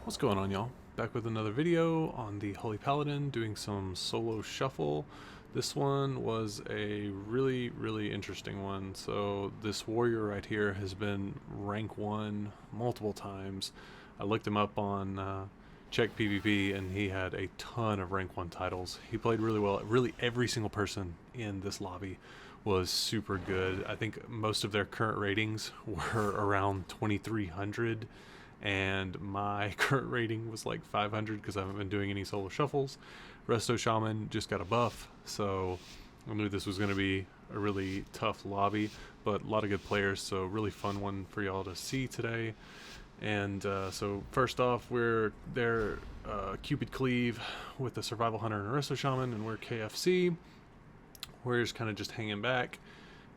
What's going on, y'all? Back with another video on the Holy Paladin, doing some solo shuffle. This one was a really interesting one. So this warrior right here has been rank 1 multiple times. I looked him up on checkpvp and he had a ton of rank 1 titles. He played really well. Really every single person in this lobby was super good. I think most of their current ratings were around 2300, and my current rating was like 500 because I haven't been doing any solo shuffles. Resto Shaman just got a buff, so I knew this was going to be a really tough lobby, but a lot of good players, so really fun one for y'all to see today. And so first off, we're there, Cupid Cleave with the Survival Hunter and Resto Shaman, and we're KFC. We're just kind of just hanging back.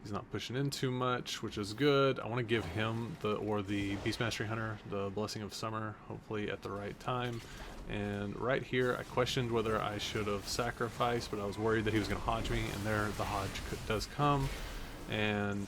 He's not pushing in too much, which is good. I want to give him the Beast Mastery Hunter the Blessing of Summer, hopefully at the right time. And right here, I questioned whether I should have sacrificed, but I was worried that he was going to Hodge me, and there the Hodge does come. And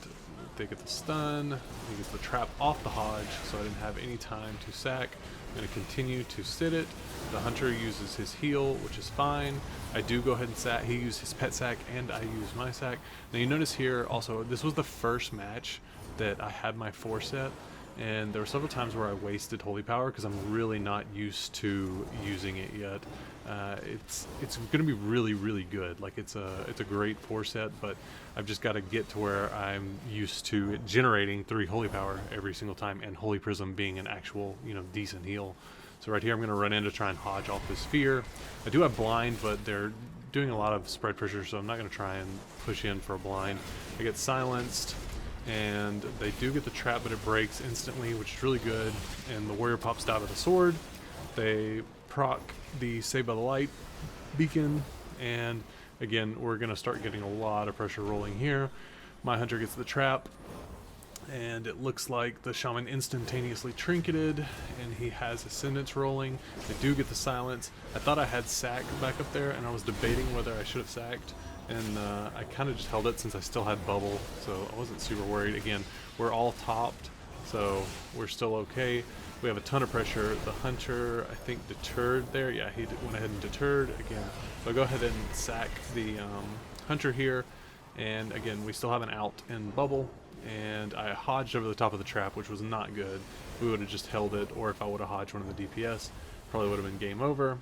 they get the stun. He gets the trap off the Hodge, so I didn't have any time to sack. I'm going to continue to sit it. The Hunter uses his heal, which is fine. I do go ahead and sack. He used his pet sack, and I use my sack. Now you notice here also, this was the first match that I had my 4 set, and there were several times where I wasted Holy Power because I'm really not used to using it yet. It's going to be really good. Like it's a great 4 set, but I've just got to get to where I'm used to it generating 3 Holy Power every single time, and Holy Prism being an actual, decent heal. So right here I'm going to run in to try and Hodge off this Fear. I do have Blind, but they're doing a lot of spread pressure, so I'm not going to try and push in for a Blind. I get silenced, and they do get the trap, but it breaks instantly, which is really good. And the warrior pops out with a sword. They proc the Saved by the Light beacon, and again we're going to start getting a lot of pressure rolling here. My hunter gets the trap, and it looks like the shaman instantaneously trinketed, and he has Ascendance rolling. They do get the silence. I thought I had sack back up there, and I was debating whether I should have sacked, and I kind of just held it since I still had bubble, so I wasn't super worried. Again, we're all topped, so we're still okay. We have a ton of pressure. The hunter, I think, deterred there. Yeah, he went ahead and deterred again. So I'll go ahead and sack the hunter here, and again, we still have an out in bubble, and I hodged over the top of the trap, which was not good. We would have just held it, or if I would have hodged one of the DPS, probably would have been game over.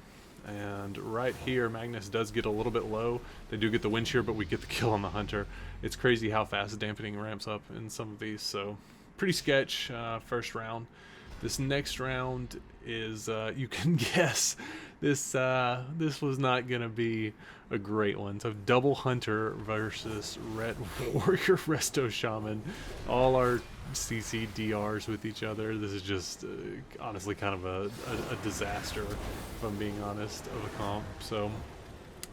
And right here, Magnus does get a little bit low. They do get the wind shear, but we get the kill on the hunter. It's crazy how fast dampening ramps up in some of these, so pretty sketch first round. This next round is, you can guess, this was not going to be a great one. So double Hunter versus Red Warrior Resto Shaman. All our CC DRs with each other. This is just honestly kind of a disaster, if I'm being honest, of a comp. So,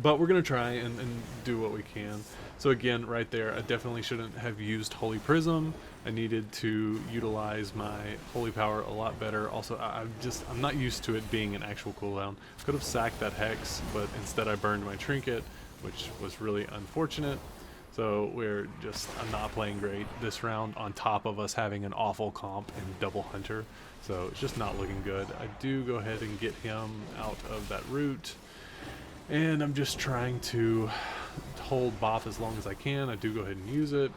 but we're going to try and do what we can. So again, right there, I definitely shouldn't have used Holy Prism. I needed to utilize my Holy Power a lot better. Also, I'm not used to it being an actual cooldown. Could have sacked that Hex, but instead I burned my Trinket, which was really unfortunate. So I'm not playing great this round, on top of us having an awful comp in Double Hunter. So it's just not looking good. I do go ahead and get him out of that route, and I'm just trying to hold Bop as long as I can. I do go ahead and use it.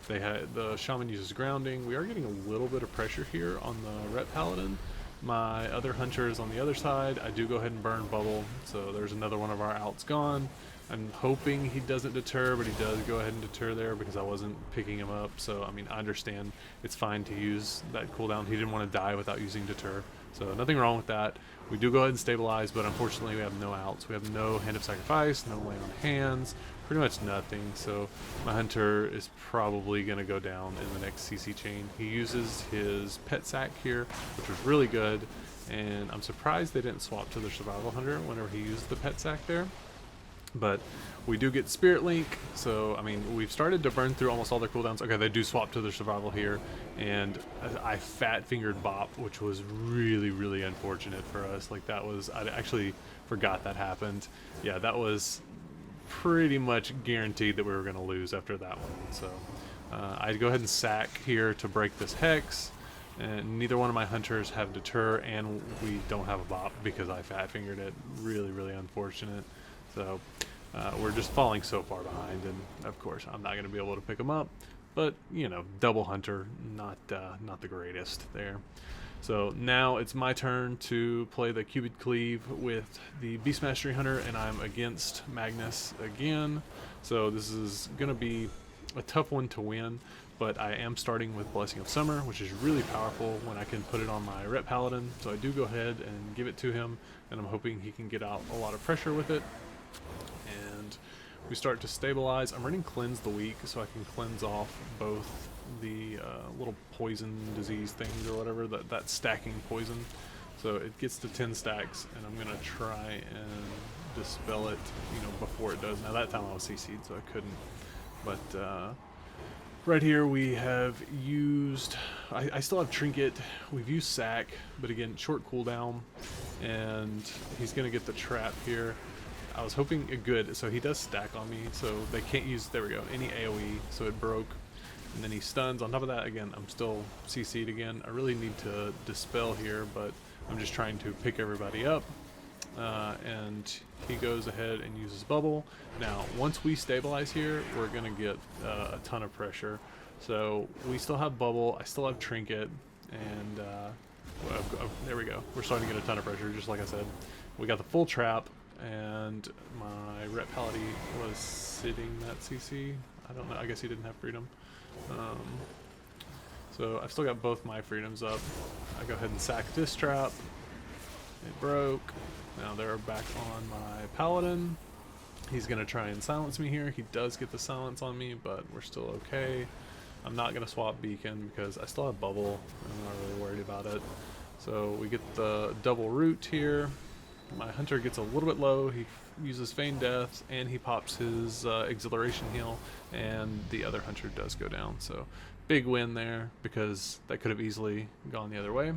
The shaman uses grounding. We are getting a little bit of pressure here on the Ret Paladin. My other hunter is on the other side. I do go ahead and burn bubble, so there's another one of our outs gone. I'm hoping he doesn't deter, but he does go ahead and deter there because I wasn't picking him up. So I mean, I understand it's fine to use that cooldown. He didn't want to die without using deter, so nothing wrong with that. We do go ahead and stabilize, but unfortunately we have no outs. We have no Hand of Sacrifice, no lay on hands, pretty much nothing. So my hunter is probably going to go down in the next CC chain. He uses his pet sack here, which was really good, and I'm surprised they didn't swap to the Survival Hunter whenever he used the pet sack there. But we do get Spirit Link, so I mean, we've started to burn through almost all their cooldowns. Okay, they do swap to their Survival here, and I fat-fingered Bop, which was really unfortunate for us. Like, that was, I actually forgot that happened. Yeah, that was pretty much guaranteed that we were going to lose after that one. So I'd go ahead and sack here to break this Hex, and neither one of my hunters have deter, and we don't have a bop because I fat fingered it. Really unfortunate. So we're just falling so far behind, and of course I'm not going to be able to pick them up. But you know, double hunter, not the greatest there. So now it's my turn to play the Cupid Cleave with the Beast Mastery Hunter, and I'm against Magnus again. So this is going to be a tough one to win, but I am starting with Blessing of Summer, which is really powerful when I can put it on my Ret Paladin. So I do go ahead and give it to him, and I'm hoping he can get out a lot of pressure with it. And we start to stabilize. I'm running Cleanse the Weak, so I can cleanse off both the little poison disease things or whatever, that stacking poison. So it gets to 10 stacks, and I'm gonna try and dispel it, you know, before it does. Now that time I was CC'd, so I couldn't. But right here we have used, I still have Trinket, we've used Sack, but again, short cooldown, and he's gonna get the trap here. I was hoping good, so he does stack on me, so they can't use, there we go, any AoE, so it broke. And then he stuns. On top of that, again, I'm still CC'd again. I really need to dispel here, but I'm just trying to pick everybody up. And he goes ahead and uses bubble. Now, once we stabilize here, we're going to get a ton of pressure. So we still have bubble. I still have trinket. And there we go. We're starting to get a ton of pressure, just like I said. We got the full trap, and my Ret Paladin was sitting that CC. I don't know. I guess he didn't have freedom. So I've still got both my freedoms up. I go ahead and sack this trap. It broke. Now they're back on my paladin. He's gonna try and silence me here. He does get the silence on me, but we're still okay. I'm not gonna swap beacon because I still have bubble. I'm not really worried about it. So we get the double root here. My hunter gets a little bit low. He uses Feign Death, and he pops his Exhilaration Heal, and the other hunter does go down. So big win there, because that could have easily gone the other way.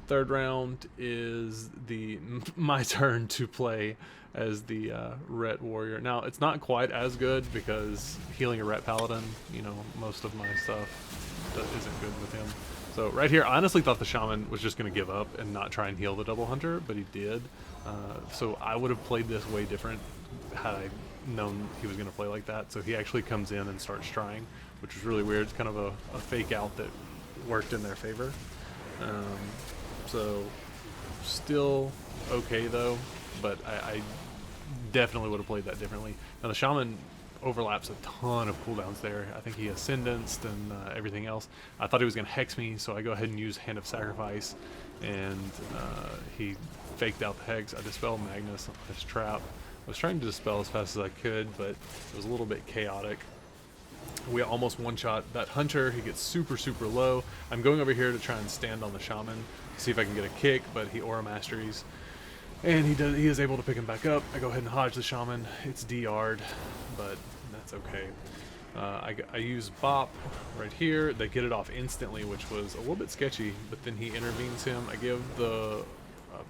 Third round is my turn to play as the Ret Warrior. Now, it's not quite as good, because healing a Ret Paladin, you know, most of my stuff isn't good with him. So right here, I honestly thought the Shaman was just going to give up and not try and heal the double hunter, but he did. So I would have played this way different had I known he was going to play like that. So he actually comes in and starts trying, which was really weird. It's kind of a fake out that worked in their favor. So still okay though, but I definitely would have played that differently. Now the Shaman overlaps a ton of cooldowns there. I think he ascendanced and everything else. I thought he was going to hex me, so I go ahead and use Hand of Sacrifice, and he faked out the hex. I dispelled Magnus on his trap. I was trying to dispel as fast as I could, but it was a little bit chaotic. We almost one-shot that hunter. He gets super low. I'm going over here to try and stand on the Shaman, see if I can get a kick, but he aura masteries. And he is able to pick him back up. I go ahead and hodge the Shaman. It's DR'd, but that's okay. I use Bop right here. They get it off instantly, which was a little bit sketchy, but then he intervenes him. I give the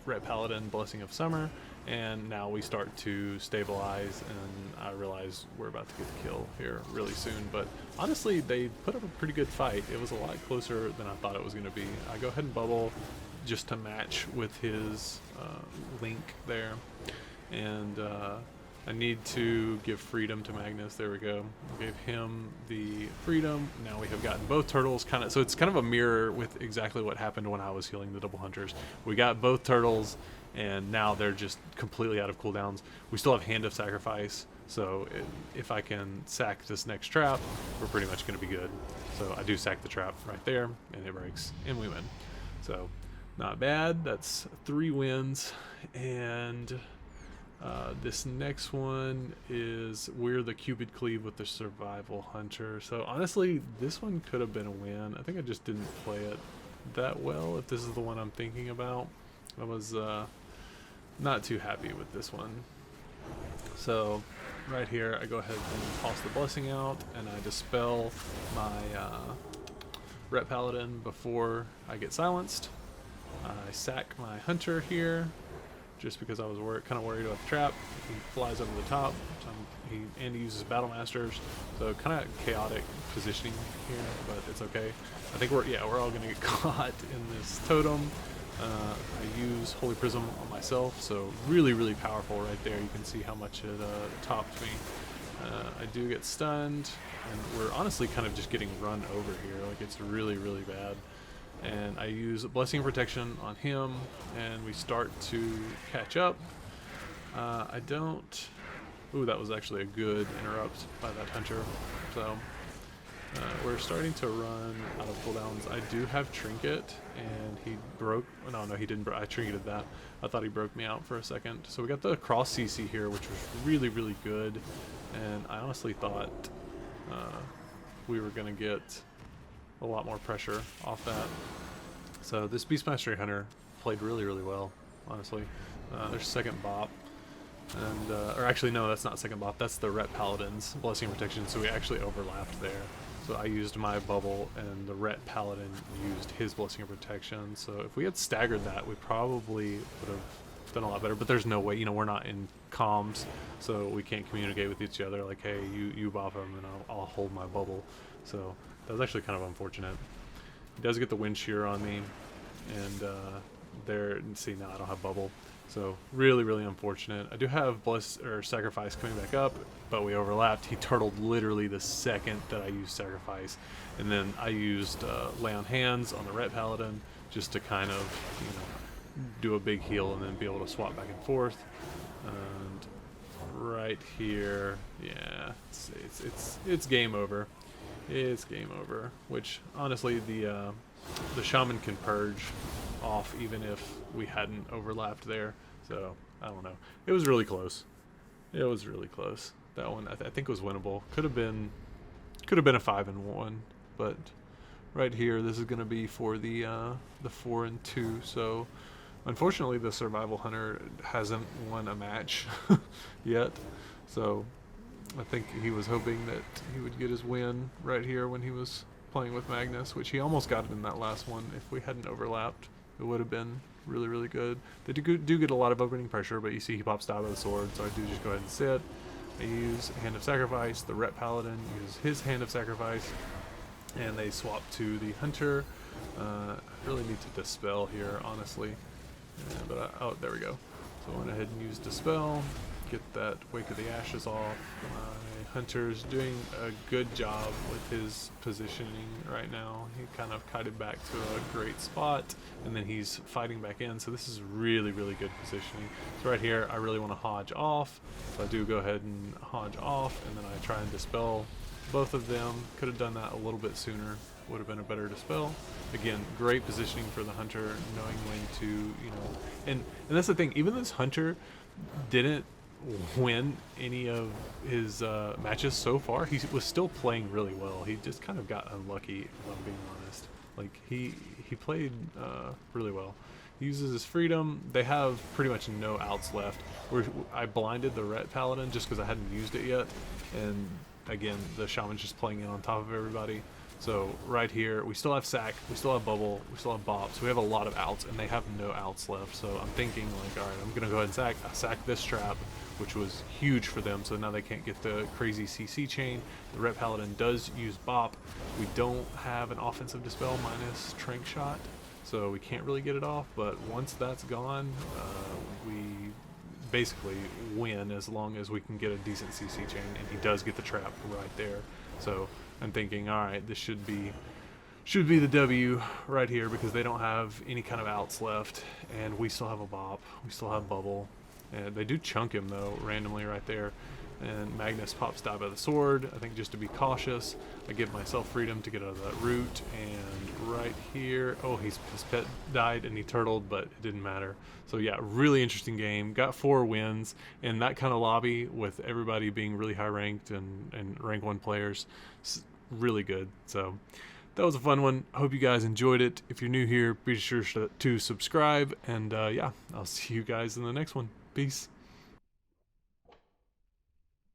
Ret Paladin Blessing of Summer, and now we start to stabilize, and I realize we're about to get the kill here really soon. But honestly, they put up a pretty good fight. It was a lot closer than I thought it was going to be. I go ahead and bubble just to match with his link there, and I need to give freedom to Magnus. There we go. Gave him the freedom. Now we have gotten both turtles, so it's kind of a mirror with exactly what happened when I was healing the double hunters. We got both turtles, and now they're just completely out of cooldowns. We still have Hand of Sacrifice, so if I can sack this next trap, we're pretty much going to be good. So I do sack the trap right there, and it breaks, and we win. So not bad. That's 3 wins, and this next one is we're the Cupid Cleave with the Survival Hunter. So honestly, this one could have been a win. I think I just didn't play it that well, if this is the one I'm thinking about. I was not too happy with this one. So right here, I go ahead and toss the Blessing out, and I dispel my Ret Paladin before I get silenced. I sack my Hunter here, just because I was kind of worried about the trap. He flies over the top, so I'm He uses Battle Masters, so kind of chaotic positioning here, but it's okay. I think we're all gonna get caught in this totem. I use Holy Prism on myself, so really powerful right there. You can see how much it topped me. I do get stunned, and we're honestly kind of just getting run over here. Like, it's really bad. And I use Blessing of Protection on him, and we start to catch up. I don't... Ooh, that was actually a good interrupt by that hunter. So we're starting to run out of cooldowns. I do have Trinket, and he broke... No, he didn't. I trinketed that. I thought he broke me out for a second. So we got the cross CC here, which was really good. And I honestly thought we were going to get a lot more pressure off that. So this Beast Mastery Hunter played really well, honestly. There's second bop. And or actually no, that's not second bop, that's the Ret Paladin's Blessing of Protection, so we actually overlapped there. So I used my bubble and the Ret Paladin used his Blessing of Protection. So if we had staggered that, we probably would have done a lot better, but there's no way, you know, we're not in comms, so we can't communicate with each other like, hey, you bop him and I'll hold my bubble. So that was actually kind of unfortunate. He does get the wind shear on me, and there, see, now I don't have bubble. So really unfortunate. I do have Sacrifice coming back up, but we overlapped. He turtled literally the second that I used Sacrifice, and then I used Lay on Hands on the Ret Paladin just to kind of, you know, do a big heal and then be able to swap back and forth. And right here, yeah, it's game over. It's game over. Which honestly, the shaman can purge off even if we hadn't overlapped there. So I don't know. It was really close. It was really close. That one I think was winnable. Could have been a 5-1, but right here this is going to be for the 4-2. So unfortunately the Survival Hunter hasn't won a match yet. So I think he was hoping that he would get his win right here when he was playing with Magnus, which he almost got it in that last one. If we hadn't overlapped, it would have been really good. They do get a lot of opening pressure, but you see he pops out of the sword, so I do just go ahead and sit. I use Hand of Sacrifice. The Ret Paladin uses his Hand of Sacrifice, and they swap to the Hunter. I really need to Dispel here, honestly. Oh, there we go. So I went ahead and used Dispel, get that Wake of the Ashes off. My Hunter's doing a good job with his positioning right now. He kind of kited back to a great spot, and then he's fighting back in, so this is really good positioning. So right here, I really want to Hodge off, so I do go ahead and Hodge off, and then I try and Dispel both of them. Could have done that a little bit sooner, would have been a better Dispel. Again, great positioning for the Hunter, knowing when to, you know, and that's the thing, even this Hunter didn't win any of his matches so far. He was still playing really well. He just kind of got unlucky, if I'm being honest. Like, he played really well. He uses his freedom. They have pretty much no outs left. I blinded the Ret Paladin just because I hadn't used it yet, and again, the Shaman's just playing in on top of everybody. So right here, we still have Sack, we still have Bubble, we still have Bop, so we have a lot of outs, and they have no outs left. So I'm thinking, like, alright, I'm going to go ahead and sack. I sacked this trap, which was huge for them, so now they can't get the crazy CC chain. The Ret Paladin does use Bop. We don't have an offensive Dispel minus Trank Shot, so we can't really get it off, but once that's gone, we basically win as long as we can get a decent CC chain, and he does get the trap right there. So I'm thinking, all right, this should be the W right here, because they don't have any kind of outs left, and we still have a Bop, we still have Bubble, and they do chunk him though randomly right there. And Magnus pops Dive by the Sword, I think just to be cautious. I give myself freedom to get out of that route, and right here, oh, his pet died and he turtled, but it didn't matter. So yeah, really interesting game. Got 4 wins in that kind of lobby with everybody being really high ranked and rank 1 players. It's really good. So that was a fun one. I hope you guys enjoyed it. If you're new here, be sure to subscribe, and yeah, I'll see you guys in the next one. Peace.